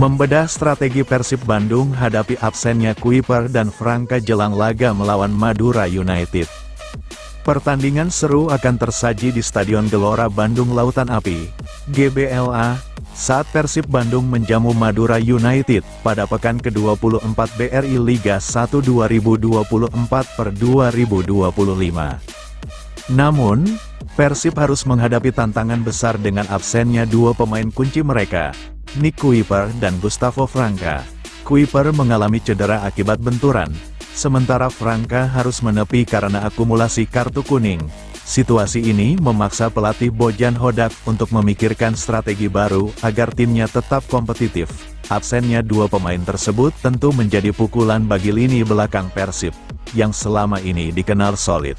Membedah strategi Persib Bandung hadapi absennya Kuiper dan Franka jelang laga melawan Madura United. Pertandingan seru akan tersaji di Stadion Gelora Bandung Lautan Api, GBLA, saat Persib Bandung menjamu Madura United pada pekan ke-24 BRI Liga 1 2024/2025. Namun, Persib harus menghadapi tantangan besar dengan absennya dua pemain kunci mereka, Nick Kuiper dan Gustavo Franka. Kuiper mengalami cedera akibat benturan, sementara Franka harus menepi karena akumulasi kartu kuning. Situasi ini memaksa pelatih Bojan Hodak untuk memikirkan strategi baru agar timnya tetap kompetitif. Absennya dua pemain tersebut tentu menjadi pukulan bagi lini belakang Persib, yang selama ini dikenal solid.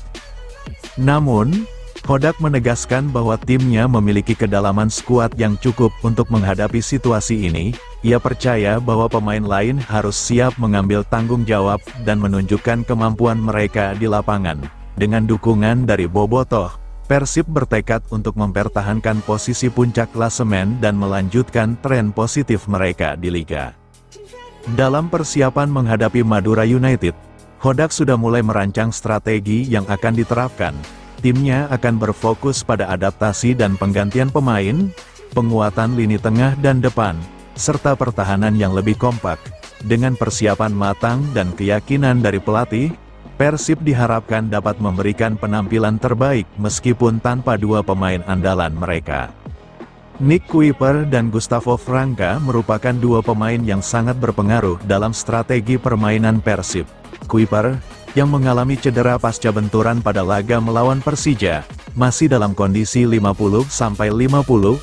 Namun, Hodak menegaskan bahwa timnya memiliki kedalaman skuad yang cukup untuk menghadapi situasi ini. Ia percaya bahwa pemain lain harus siap mengambil tanggung jawab dan menunjukkan kemampuan mereka di lapangan. Dengan dukungan dari Bobotoh, Persib bertekad untuk mempertahankan posisi puncak klasemen dan melanjutkan tren positif mereka di liga. Dalam persiapan menghadapi Madura United, Hodak sudah mulai merancang strategi yang akan diterapkan. Timnya akan berfokus pada adaptasi dan penggantian pemain, penguatan lini tengah dan depan, serta pertahanan yang lebih kompak. Dengan persiapan matang dan keyakinan dari pelatih, Persib diharapkan dapat memberikan penampilan terbaik meskipun tanpa dua pemain andalan mereka. Nick Kuiper dan Gustavo Franka merupakan dua pemain yang sangat berpengaruh dalam strategi permainan Persib. Kuiper, yang mengalami cedera pasca benturan pada laga melawan Persija, masih dalam kondisi 50-50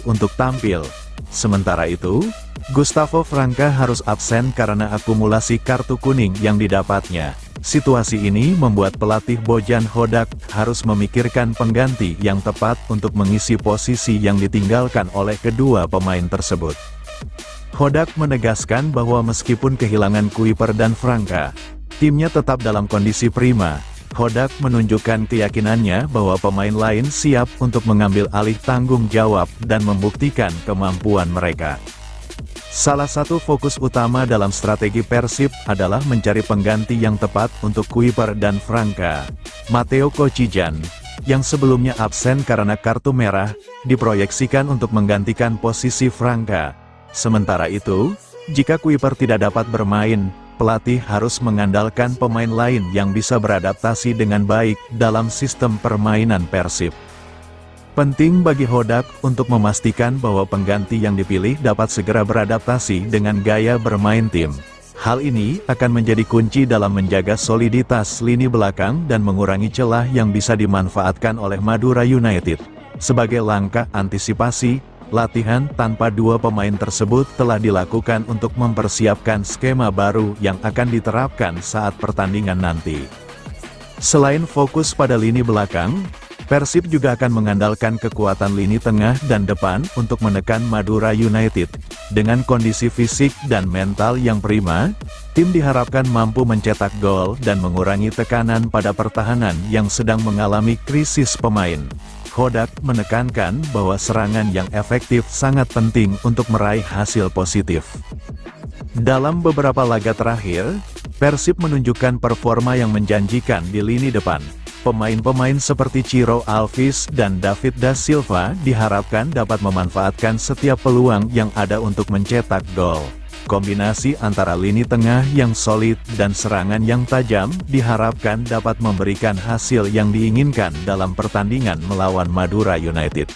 untuk tampil. Sementara itu, Gustavo Franka harus absen karena akumulasi kartu kuning yang didapatnya. Situasi ini membuat pelatih Bojan Hodak harus memikirkan pengganti yang tepat untuk mengisi posisi yang ditinggalkan oleh kedua pemain tersebut. Hodak menegaskan bahwa meskipun kehilangan Kuiper dan Franka, timnya tetap dalam kondisi prima. Hodak menunjukkan keyakinannya bahwa pemain lain siap untuk mengambil alih tanggung jawab dan membuktikan kemampuan mereka. Salah satu fokus utama dalam strategi Persib adalah mencari pengganti yang tepat untuk Kuiper dan Franka. Matteo Kocijan, yang sebelumnya absen karena kartu merah, diproyeksikan untuk menggantikan posisi Franka. Sementara itu, jika Kuiper tidak dapat bermain, pelatih harus mengandalkan pemain lain yang bisa beradaptasi dengan baik dalam sistem permainan Persib. Penting bagi Hodak untuk memastikan bahwa pengganti yang dipilih dapat segera beradaptasi dengan gaya bermain tim. Hal ini akan menjadi kunci dalam menjaga soliditas lini belakang dan mengurangi celah yang bisa dimanfaatkan oleh Madura United. Sebagai langkah antisipasi, latihan tanpa dua pemain tersebut telah dilakukan untuk mempersiapkan skema baru yang akan diterapkan saat pertandingan nanti. Selain fokus pada lini belakang, Persib juga akan mengandalkan kekuatan lini tengah dan depan untuk menekan Madura United. Dengan kondisi fisik dan mental yang prima, tim diharapkan mampu mencetak gol dan mengurangi tekanan pada pertahanan yang sedang mengalami krisis pemain. Hodak menekankan bahwa serangan yang efektif sangat penting untuk meraih hasil positif. Dalam beberapa laga terakhir, Persib menunjukkan performa yang menjanjikan di lini depan. Pemain-pemain seperti Ciro Alves dan David da Silva diharapkan dapat memanfaatkan setiap peluang yang ada untuk mencetak gol. Kombinasi antara lini tengah yang solid dan serangan yang tajam diharapkan dapat memberikan hasil yang diinginkan dalam pertandingan melawan Madura United.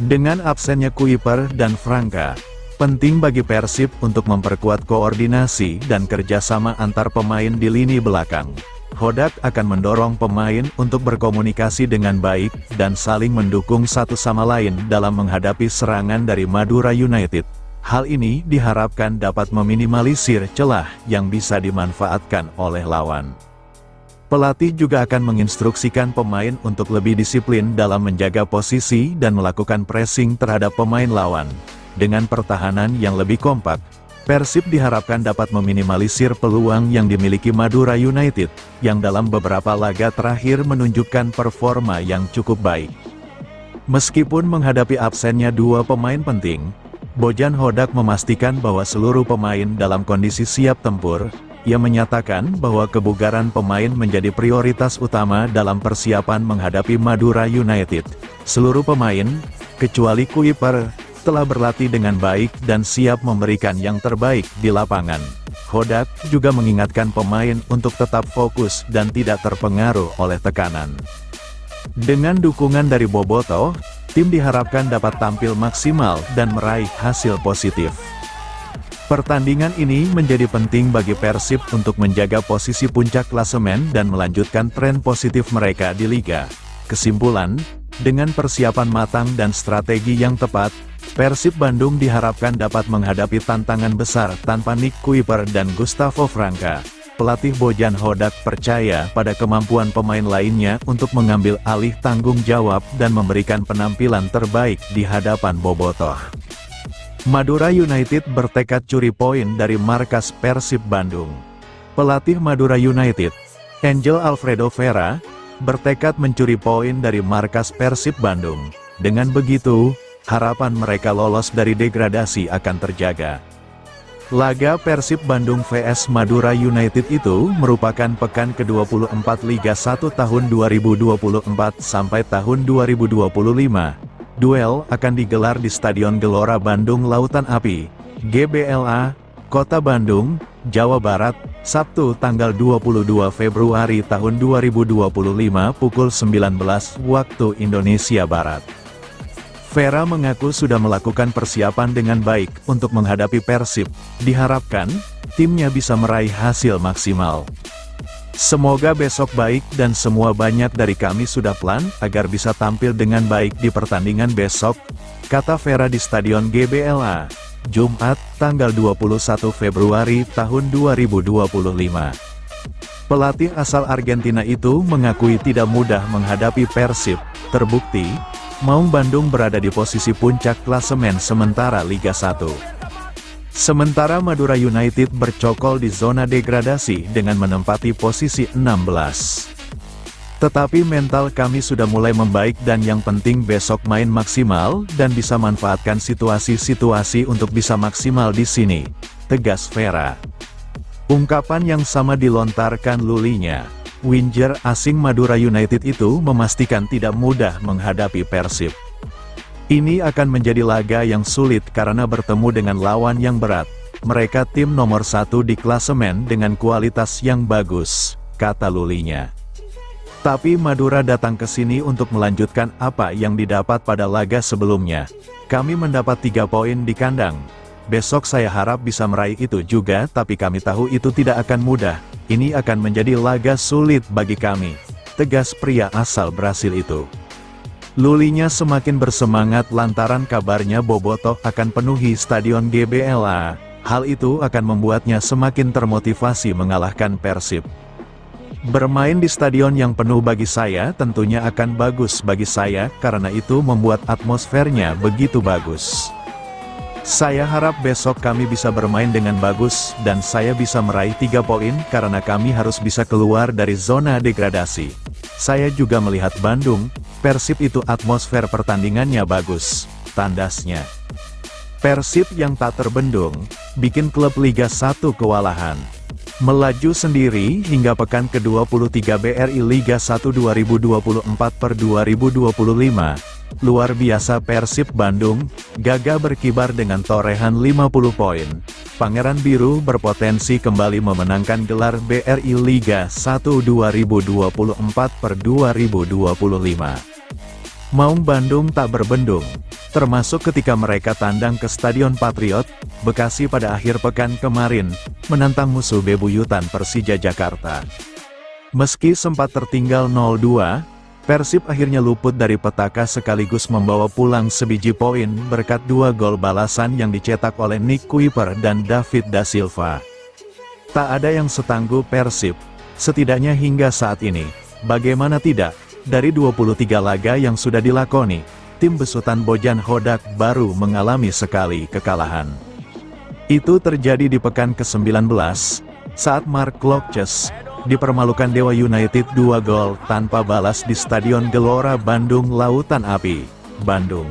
Dengan absennya Kuiper dan Franka, penting bagi Persib untuk memperkuat koordinasi dan kerjasama antar pemain di lini belakang. Hodak akan mendorong pemain untuk berkomunikasi dengan baik dan saling mendukung satu sama lain dalam menghadapi serangan dari Madura United. Hal ini diharapkan dapat meminimalisir celah yang bisa dimanfaatkan oleh lawan. Pelatih juga akan menginstruksikan pemain untuk lebih disiplin dalam menjaga posisi dan melakukan pressing terhadap pemain lawan. Dengan pertahanan yang lebih kompak, Persib diharapkan dapat meminimalisir peluang yang dimiliki Madura United, yang dalam beberapa laga terakhir menunjukkan performa yang cukup baik. Meskipun menghadapi absennya dua pemain penting, Bojan Hodak memastikan bahwa seluruh pemain dalam kondisi siap tempur. Ia menyatakan bahwa kebugaran pemain menjadi prioritas utama dalam persiapan menghadapi Madura United. Seluruh pemain, kecuali Kuiper, telah berlatih dengan baik dan siap memberikan yang terbaik di lapangan. Hodak juga mengingatkan pemain untuk tetap fokus dan tidak terpengaruh oleh tekanan. Dengan dukungan dari Bobotoh, tim diharapkan dapat tampil maksimal dan meraih hasil positif. Pertandingan ini menjadi penting bagi Persib untuk menjaga posisi puncak klasemen dan melanjutkan tren positif mereka di Liga. Kesimpulan, dengan persiapan matang dan strategi yang tepat, Persib Bandung diharapkan dapat menghadapi tantangan besar tanpa Nick Kuiper dan Gustavo Franca. Pelatih Bojan Hodak percaya pada kemampuan pemain lainnya untuk mengambil alih tanggung jawab dan memberikan penampilan terbaik di hadapan Bobotoh. Madura United bertekad curi poin dari markas Persib Bandung. Pelatih Madura United, Angel Alfredo Vera, bertekad mencuri poin dari markas Persib Bandung. Dengan begitu, harapan mereka lolos dari degradasi akan terjaga. Laga Persib Bandung vs Madura United itu merupakan pekan ke-24 Liga 1 tahun 2024 sampai tahun 2025. Duel akan digelar di Stadion Gelora Bandung Lautan Api, GBLA, Kota Bandung, Jawa Barat, Sabtu tanggal 22 Februari tahun 2025 pukul 19 waktu Indonesia Barat. Vera mengaku sudah melakukan persiapan dengan baik untuk menghadapi Persib. Diharapkan, timnya bisa meraih hasil maksimal. Semoga besok baik dan semua banyak dari kami sudah plan agar bisa tampil dengan baik di pertandingan besok, kata Vera di Stadion GBLA, Jumat, tanggal 21 Februari tahun 2025. Pelatih asal Argentina itu mengakui tidak mudah menghadapi Persib. Terbukti, Maung Bandung berada di posisi puncak klasemen sementara Liga 1. Sementara Madura United bercokol di zona degradasi dengan menempati posisi 16. Tetapi mental kami sudah mulai membaik dan yang penting besok main maksimal dan bisa manfaatkan situasi-situasi untuk bisa maksimal di sini, tegas Vera. Ungkapan yang sama dilontarkan Lulinya. Winger asing Madura United itu memastikan tidak mudah menghadapi Persib. Ini akan menjadi laga yang sulit karena bertemu dengan lawan yang berat. Mereka tim nomor 1 di klasemen dengan kualitas yang bagus, kata Lulinya. Tapi Madura datang ke sini untuk melanjutkan apa yang didapat pada laga sebelumnya. Kami mendapat 3 poin di kandang. Besok saya harap bisa meraih itu juga, tapi kami tahu itu tidak akan mudah. Ini akan menjadi laga sulit bagi kami, tegas pria asal Brasil itu. Lulinya semakin bersemangat lantaran kabarnya Bobotoh akan penuhi Stadion GBLA. Hal itu akan membuatnya semakin termotivasi mengalahkan Persib. Bermain di stadion yang penuh bagi saya tentunya akan bagus bagi saya, karena itu membuat atmosfernya begitu bagus. Saya harap besok kami bisa bermain dengan bagus dan saya bisa meraih 3 poin karena kami harus bisa keluar dari zona degradasi. Saya juga melihat Bandung, Persib itu atmosfer pertandingannya bagus, tandasnya. Persib yang tak terbendung, bikin klub Liga 1 kewalahan. Melaju sendiri hingga pekan ke-23 BRI Liga 1 2024/2025. Luar biasa Persib Bandung, gagah berkibar dengan torehan 50 poin. Pangeran Biru berpotensi kembali memenangkan gelar BRI Liga 1 2024/2025. Maung Bandung tak berbendung, termasuk ketika mereka tandang ke Stadion Patriot, Bekasi pada akhir pekan kemarin, menantang musuh bebuyutan Persija Jakarta. Meski sempat tertinggal 0-2, Persib akhirnya luput dari petaka sekaligus membawa pulang sebiji poin berkat 2 gol balasan yang dicetak oleh Nick Kuiper dan David da Silva. Tak ada yang setangguh Persib, setidaknya hingga saat ini. Bagaimana tidak, dari 23 laga yang sudah dilakoni, tim besutan Bojan Hodak baru mengalami sekali kekalahan. Itu terjadi di pekan ke-19, saat Mark Klokjes dipermalukan Dewa United 2 gol tanpa balas di Stadion Gelora Bandung Lautan Api, Bandung.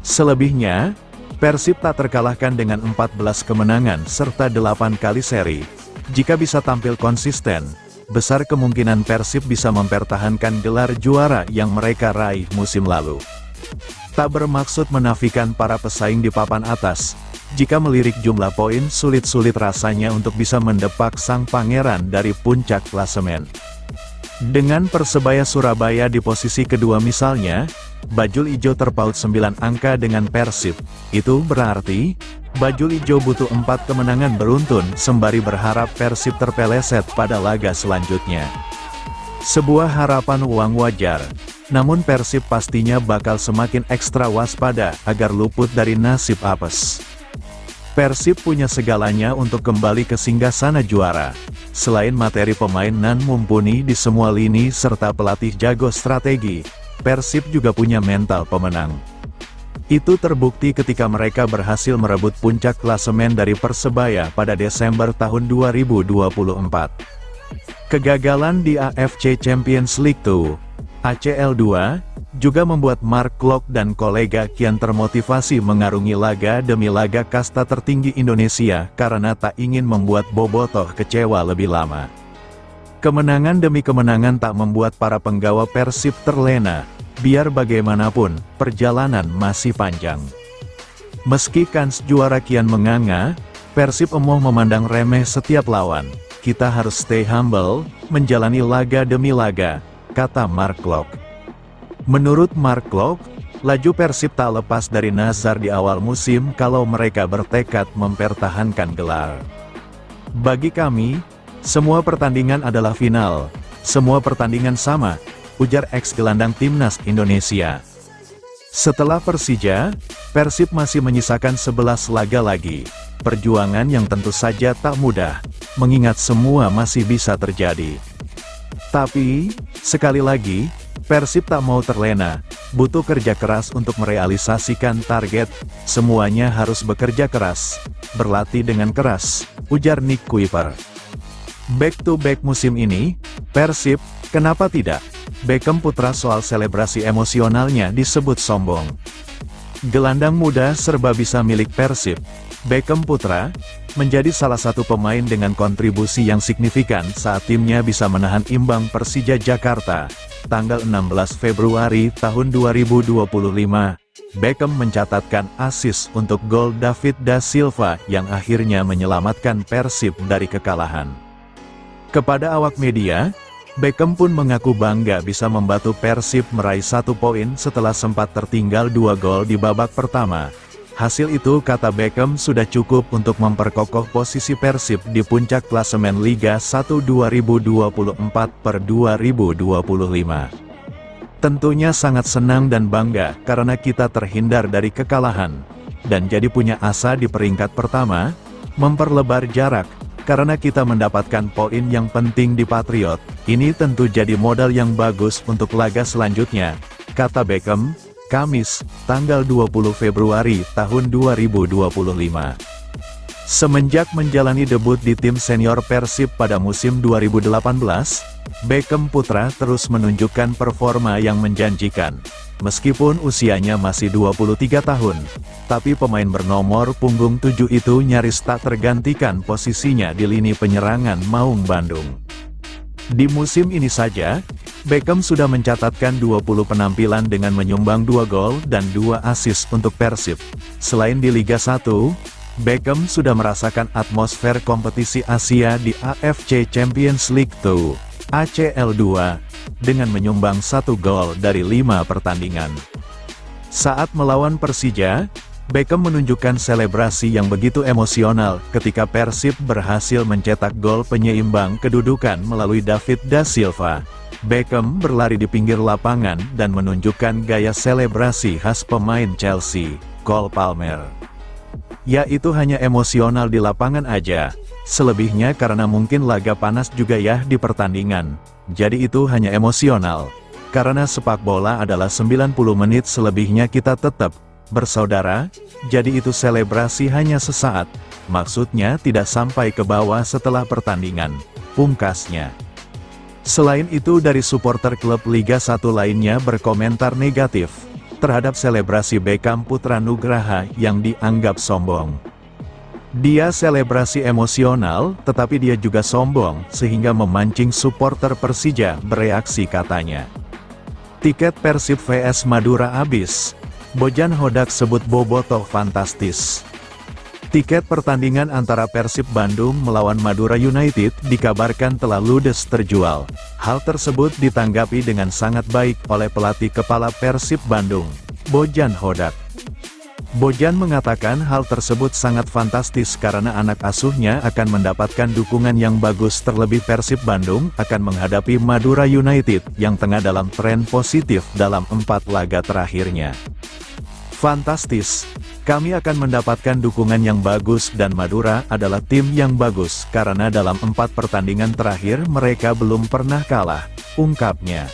Selebihnya, Persib tak terkalahkan dengan 14 kemenangan serta 8 kali seri. Jika bisa tampil konsisten, besar kemungkinan Persib bisa mempertahankan gelar juara yang mereka raih musim lalu. Tak bermaksud menafikan para pesaing di papan atas. Jika melirik jumlah poin sulit-sulit rasanya untuk bisa mendepak sang pangeran dari puncak klasemen. Dengan Persebaya Surabaya di posisi kedua misalnya, Bajul Ijo terpaut 9 angka dengan Persib. Itu berarti, Bajul Ijo butuh 4 kemenangan beruntun sembari berharap Persib terpeleset pada laga selanjutnya. Sebuah harapan uang wajar, namun Persib pastinya bakal semakin ekstra waspada agar luput dari nasib apes. Persib punya segalanya untuk kembali ke singgasana juara. Selain materi pemain nan mumpuni di semua lini serta pelatih jago strategi, Persib juga punya mental pemenang. Itu terbukti ketika mereka berhasil merebut puncak klasemen dari Persebaya pada Desember tahun 2024. Kegagalan di AFC Champions League 2, ACL 2, juga membuat Mark Klok dan kolega kian termotivasi mengarungi laga demi laga kasta tertinggi Indonesia karena tak ingin membuat bobotoh kecewa lebih lama. Kemenangan demi kemenangan tak membuat para penggawa Persib terlena, biar bagaimanapun, perjalanan masih panjang. Meski kans juara kian menganga, Persib emoh memandang remeh setiap lawan. Kita harus stay humble, menjalani laga demi laga, kata Mark Klok. Menurut Mark Klok, laju Persib tak lepas dari nazar di awal musim kalau mereka bertekad mempertahankan gelar. Bagi kami, semua pertandingan adalah final, semua pertandingan sama, ujar ex-gelandang timnas Indonesia. Setelah Persija, Persib masih menyisakan 11 laga lagi, perjuangan yang tentu saja tak mudah, mengingat semua masih bisa terjadi. Tapi, sekali lagi, Persib tak mau terlena, butuh kerja keras untuk merealisasikan target, semuanya harus bekerja keras, berlatih dengan keras, ujar Nick Kuiper. Back-to-back musim ini, Persib, kenapa tidak? Beckham Putra soal selebrasi emosionalnya disebut sombong. Gelandang muda serba bisa milik Persib, Beckham Putra, menjadi salah satu pemain dengan kontribusi yang signifikan saat timnya bisa menahan imbang Persija Jakarta. Tanggal 16 Februari tahun 2025, Beckham mencatatkan assist untuk gol David da Silva yang akhirnya menyelamatkan Persib dari kekalahan. Kepada awak media, Beckham pun mengaku bangga bisa membantu Persib meraih 1 poin setelah sempat tertinggal 2 gol di babak pertama. Hasil itu, kata Beckham, sudah cukup untuk memperkokoh posisi Persib di puncak klasemen Liga 1 2024/2025. Tentunya sangat senang dan bangga karena kita terhindar dari kekalahan, dan jadi punya asa di peringkat pertama, memperlebar jarak, karena kita mendapatkan poin yang penting di Patriot. Ini tentu jadi modal yang bagus untuk laga selanjutnya, kata Beckham, Kamis, tanggal 20 Februari tahun 2025. Semenjak menjalani debut di tim senior Persib pada musim 2018, Beckham Putra terus menunjukkan performa yang menjanjikan. Meskipun usianya masih 23 tahun, tapi pemain bernomor punggung 7 itu nyaris tak tergantikan posisinya di lini penyerangan Maung Bandung. Di musim ini saja, Beckham sudah mencatatkan 20 penampilan dengan menyumbang 2 gol dan 2 assist untuk Persib. Selain di Liga 1, Beckham sudah merasakan atmosfer kompetisi Asia di AFC Champions League 2, ACL 2, dengan menyumbang 1 gol dari 5 pertandingan. Saat melawan Persija, Beckham menunjukkan selebrasi yang begitu emosional ketika Persib berhasil mencetak gol penyeimbang kedudukan melalui David da Silva. Beckham berlari di pinggir lapangan dan menunjukkan gaya selebrasi khas pemain Chelsea, Cole Palmer. Ya, itu hanya emosional di lapangan aja. Selebihnya karena mungkin laga panas juga ya di pertandingan. Jadi itu hanya emosional. Karena sepak bola adalah 90 menit, selebihnya kita tetap bersaudara, jadi itu selebrasi hanya sesaat. Maksudnya tidak sampai ke bawah setelah pertandingan, pungkasnya. Selain itu, dari supporter klub Liga 1 lainnya berkomentar negatif terhadap selebrasi Beckham Putra Nugraha yang dianggap sombong. Dia selebrasi emosional, tetapi dia juga sombong, sehingga memancing supporter Persija bereaksi, katanya. Tiket Persib vs Madura habis. Bojan Hodak sebut Bobotoh fantastis. Tiket pertandingan antara Persib Bandung melawan Madura United dikabarkan telah ludes terjual. Hal tersebut ditanggapi dengan sangat baik oleh pelatih kepala Persib Bandung, Bojan Hodak. Bojan mengatakan hal tersebut sangat fantastis karena anak asuhnya akan mendapatkan dukungan yang bagus, terlebih Persib Bandung akan menghadapi Madura United yang tengah dalam tren positif dalam 4 laga terakhirnya. Fantastis, kami akan mendapatkan dukungan yang bagus dan Madura adalah tim yang bagus karena dalam 4 pertandingan terakhir mereka belum pernah kalah, ungkapnya.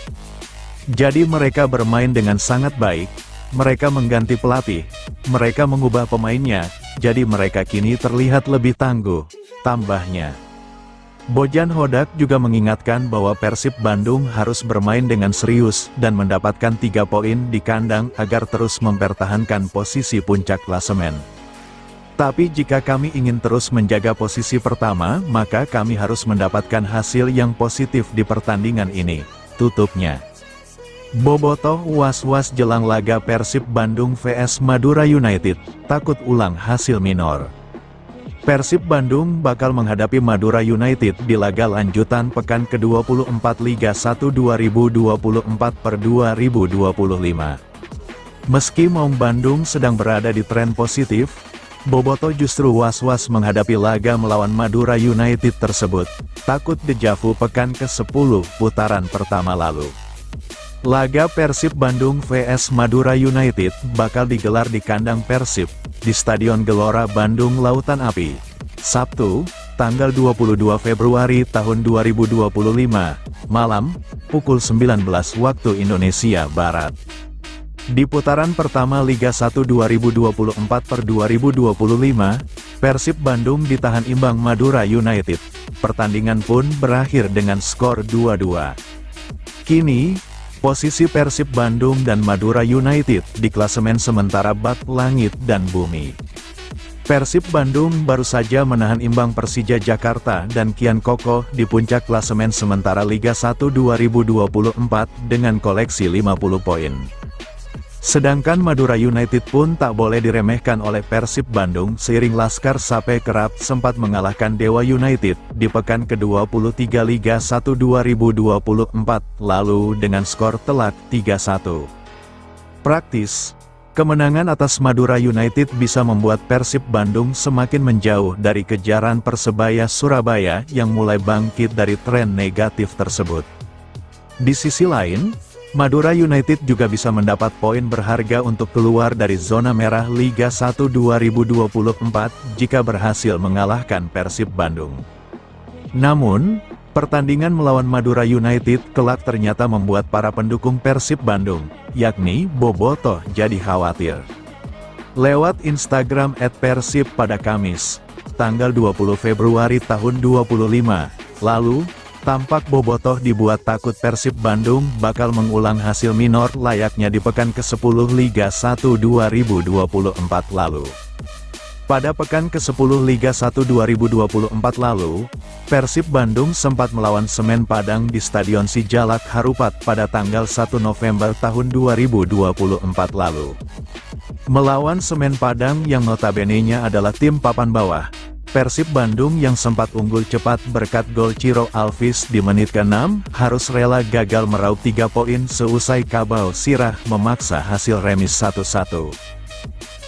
Jadi mereka bermain dengan sangat baik, mereka mengganti pelatih, mereka mengubah pemainnya, jadi mereka kini terlihat lebih tangguh, tambahnya. Bojan Hodak juga mengingatkan bahwa Persib Bandung harus bermain dengan serius dan mendapatkan 3 poin di kandang agar terus mempertahankan posisi puncak klasemen. Tapi jika kami ingin terus menjaga posisi pertama, maka kami harus mendapatkan hasil yang positif di pertandingan ini, tutupnya. Bobotoh was-was jelang laga Persib Bandung vs Madura United, takut ulang hasil minor. Persib Bandung bakal menghadapi Madura United di laga lanjutan pekan ke-24 Liga 1 2024/2025. Meski Maung Bandung sedang berada di tren positif, Bobotoh justru was-was menghadapi laga melawan Madura United tersebut, takut dejavu pekan ke-10 putaran pertama lalu. Laga Persib Bandung vs Madura United bakal digelar di kandang Persib, di Stadion Gelora Bandung Lautan Api, Sabtu, tanggal 22 Februari tahun 2025, malam, pukul 19 waktu Indonesia Barat. Di putaran pertama Liga 1 2024/2025, Persib Bandung ditahan imbang Madura United. Pertandingan pun berakhir dengan skor 2-2. Kini, posisi Persib Bandung dan Madura United di klasemen sementara bak langit dan bumi. Persib Bandung baru saja menahan imbang Persija Jakarta dan kian kokoh di puncak klasemen sementara Liga 1 2024 dengan koleksi 50 poin. Sedangkan Madura United pun tak boleh diremehkan oleh Persib Bandung seiring Laskar Sape kerap sempat mengalahkan Dewa United di pekan ke-23 Liga 1 2024 lalu dengan skor telak 3-1. Praktis, kemenangan atas Madura United bisa membuat Persib Bandung semakin menjauh dari kejaran Persebaya Surabaya yang mulai bangkit dari tren negatif tersebut. Di sisi lain, Madura United juga bisa mendapat poin berharga untuk keluar dari zona merah Liga 1 2024 jika berhasil mengalahkan Persib Bandung. Namun, pertandingan melawan Madura United kelak ternyata membuat para pendukung Persib Bandung, yakni Bobotoh, jadi khawatir. Lewat Instagram @persib pada Kamis, tanggal 20 Februari tahun 2025, lalu, tampak Bobotoh dibuat takut Persib Bandung bakal mengulang hasil minor layaknya di pekan ke-10 Liga 1 2024 lalu. Pada pekan ke-10 Liga 1 2024 lalu, Persib Bandung sempat melawan Semen Padang di Stadion Sijalak Harupat pada tanggal 1 November tahun 2024 lalu. Melawan Semen Padang yang notabene-nya adalah tim papan bawah, Persib Bandung yang sempat unggul cepat berkat gol Ciro Alvis di menit ke-6, harus rela gagal meraup 3 poin seusai Kabau Sirah memaksa hasil remis 1-1.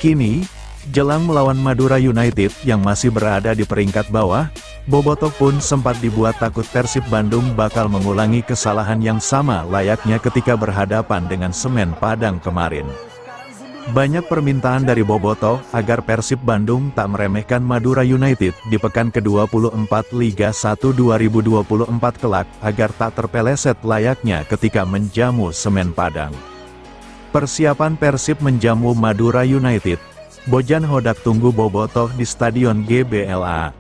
Kini, jelang melawan Madura United yang masih berada di peringkat bawah, Bobotoh pun sempat dibuat takut Persib Bandung bakal mengulangi kesalahan yang sama layaknya ketika berhadapan dengan Semen Padang kemarin. Banyak permintaan dari Bobotoh agar Persib Bandung tak meremehkan Madura United di pekan ke-24 Liga 1 2024 kelak agar tak terpeleset layaknya ketika menjamu Semen Padang. Persiapan Persib menjamu Madura United. Bojan Hodak tunggu Bobotoh di Stadion GBLA.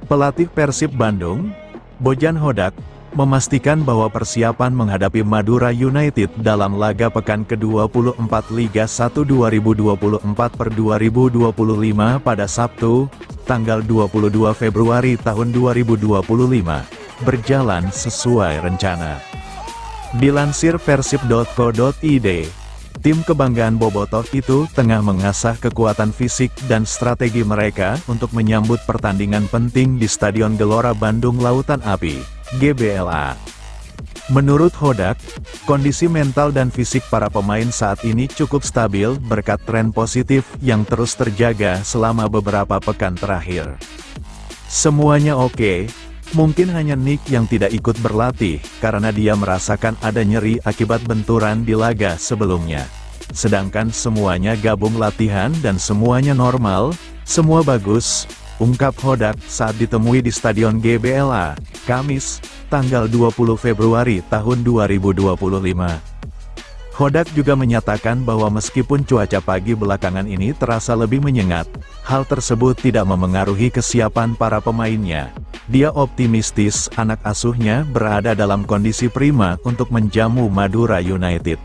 Pelatih Persib Bandung, Bojan Hodak, memastikan bahwa persiapan menghadapi Madura United dalam laga pekan ke-24 Liga 1 2024/2025 pada Sabtu, tanggal 22 Februari tahun 2025, berjalan sesuai rencana. Dilansir persib.co.id, tim kebanggaan Bobotoh itu tengah mengasah kekuatan fisik dan strategi mereka untuk menyambut pertandingan penting di Stadion Gelora Bandung Lautan Api, GBLA. Menurut Hodak, kondisi mental dan fisik para pemain saat ini cukup stabil berkat tren positif yang terus terjaga selama beberapa pekan terakhir. Semuanya oke. Mungkin hanya Nick yang tidak ikut berlatih, karena dia merasakan ada nyeri akibat benturan di laga sebelumnya. Sedangkan semuanya gabung latihan dan semuanya normal, semua bagus, ungkap Hodak saat ditemui di Stadion GBLA, Kamis, tanggal 20 Februari tahun 2025. Hodak juga menyatakan bahwa meskipun cuaca pagi belakangan ini terasa lebih menyengat, hal tersebut tidak memengaruhi kesiapan para pemainnya. Dia optimistis anak asuhnya berada dalam kondisi prima untuk menjamu Madura United.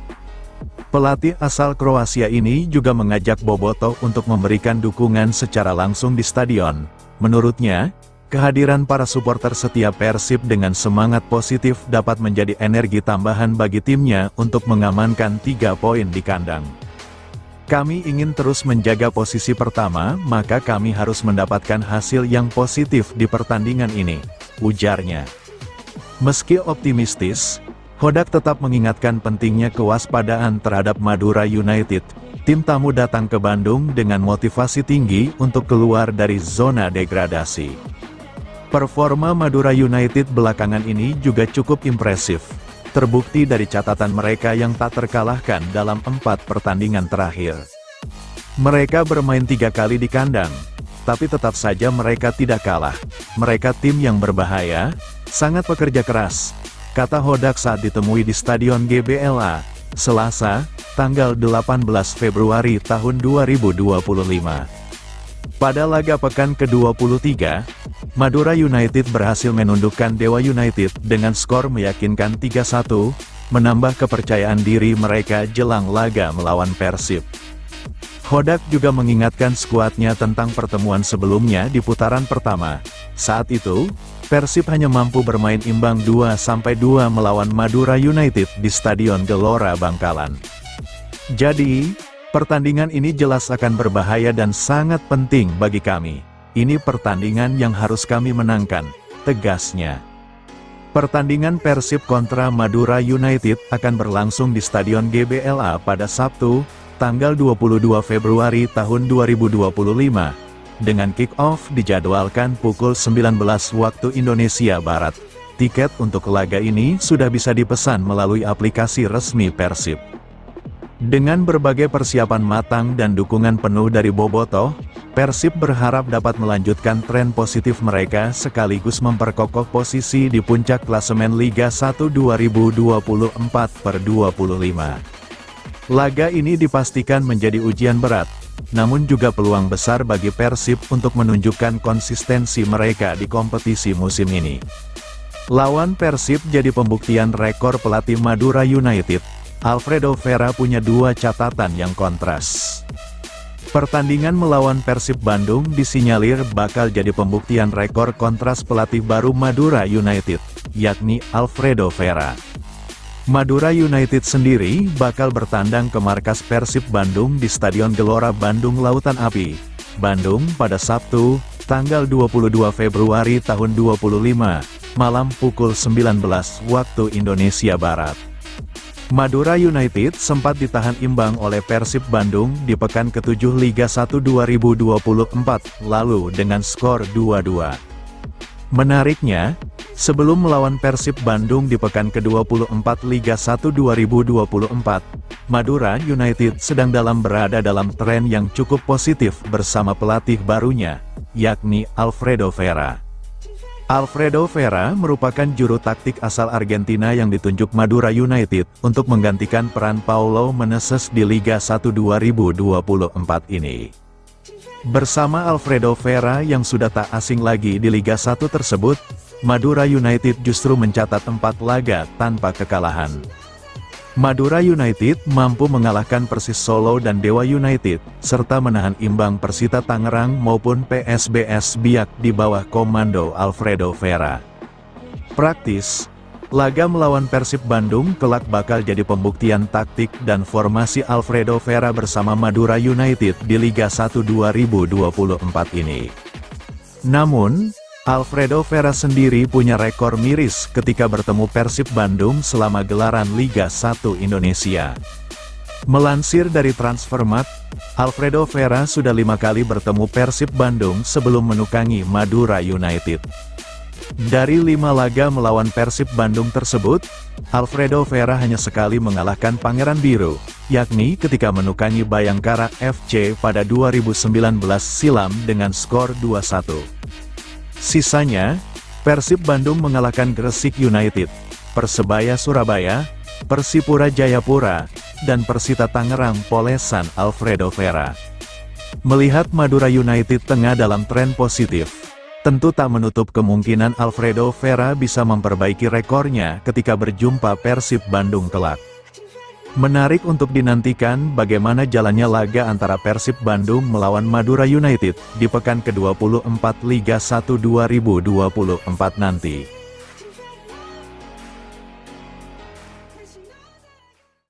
Pelatih asal Kroasia ini juga mengajak Bobotoh untuk memberikan dukungan secara langsung di stadion. Menurutnya, kehadiran para supporter setia Persib dengan semangat positif dapat menjadi energi tambahan bagi timnya untuk mengamankan 3 poin di kandang. Kami ingin terus menjaga posisi pertama, maka kami harus mendapatkan hasil yang positif di pertandingan ini, ujarnya. Meski optimistis, Hodak tetap mengingatkan pentingnya kewaspadaan terhadap Madura United. Tim tamu datang ke Bandung dengan motivasi tinggi untuk keluar dari zona degradasi. Performa Madura United belakangan ini juga cukup impresif. Terbukti dari catatan mereka yang tak terkalahkan dalam 4 pertandingan terakhir. Mereka bermain 3 kali di kandang, tapi tetap saja mereka tidak kalah. Mereka tim yang berbahaya, sangat pekerja keras, kata Hodak saat ditemui di Stadion GBLA, Selasa, tanggal 18 Februari tahun 2025. Pada laga pekan ke-23, Madura United berhasil menundukkan Dewa United dengan skor meyakinkan 3-1, menambah kepercayaan diri mereka jelang laga melawan Persib. Hodak juga mengingatkan skuadnya tentang pertemuan sebelumnya di putaran pertama. Saat itu, Persib hanya mampu bermain imbang 2-2 melawan Madura United di Stadion Gelora Bangkalan. Jadi, pertandingan ini jelas akan berbahaya dan sangat penting bagi kami. Ini pertandingan yang harus kami menangkan, tegasnya. Pertandingan Persib kontra Madura United akan berlangsung di Stadion GBLA pada Sabtu, tanggal 22 Februari tahun 2025. Dengan kick-off dijadwalkan pukul 19 waktu Indonesia Barat. Tiket untuk laga ini sudah bisa dipesan melalui aplikasi resmi Persib. Dengan berbagai persiapan matang dan dukungan penuh dari Bobotoh, Persib berharap dapat melanjutkan tren positif mereka sekaligus memperkokoh posisi di puncak klasemen Liga 1 2024/25. Laga ini dipastikan menjadi ujian berat, namun juga peluang besar bagi Persib untuk menunjukkan konsistensi mereka di kompetisi musim ini. Lawan Persib jadi pembuktian rekor pelatih Madura United. Alfredo Vera punya 2 catatan yang kontras. Pertandingan melawan Persib Bandung disinyalir bakal jadi pembuktian rekor kontras pelatih baru Madura United, yakni Alfredo Vera. Madura United sendiri bakal bertandang ke markas Persib Bandung di Stadion Gelora Bandung Lautan Api, Bandung pada Sabtu, tanggal 22 Februari tahun 2025, malam pukul 19 waktu Indonesia Barat. Madura United sempat ditahan imbang oleh Persib Bandung di pekan ke-7 Liga 1 2024 lalu dengan skor 2-2. Menariknya, sebelum melawan Persib Bandung di pekan ke-24 Liga 1 2024, Madura United sedang berada dalam tren yang cukup positif bersama pelatih barunya, yakni Alfredo Vera. Alfredo Vera merupakan juru taktik asal Argentina yang ditunjuk Madura United untuk menggantikan peran Paulo Meneses di Liga 1 2024 ini. Bersama Alfredo Vera yang sudah tak asing lagi di Liga 1 tersebut, Madura United justru mencatat 4 laga tanpa kekalahan. Madura United mampu mengalahkan Persis Solo dan Dewa United, serta menahan imbang Persita Tangerang maupun PSBS Biak di bawah komando Alfredo Vera. Praktis, laga melawan Persib Bandung kelak bakal jadi pembuktian taktik dan formasi Alfredo Vera bersama Madura United di Liga 1 2024 ini. Namun, Alfredo Vera sendiri punya rekor miris ketika bertemu Persib Bandung selama gelaran Liga 1 Indonesia. Melansir dari Transfermarkt, Alfredo Vera sudah 5 kali bertemu Persib Bandung sebelum menukangi Madura United. Dari 5 laga melawan Persib Bandung tersebut, Alfredo Vera hanya sekali mengalahkan Pangeran Biru, yakni ketika menukangi Bayangkara FC pada 2019 silam dengan skor 2-1. Sisanya, Persib Bandung mengalahkan Gresik United, Persebaya Surabaya, Persipura Jayapura, dan Persita Tangerang polesan Alfredo Vera. Melihat Madura United tengah dalam tren positif, tentu tak menutup kemungkinan Alfredo Vera bisa memperbaiki rekornya ketika berjumpa Persib Bandung kelak. Menarik untuk dinantikan bagaimana jalannya laga antara Persib Bandung melawan Madura United di pekan ke-24 Liga 1 2024 nanti.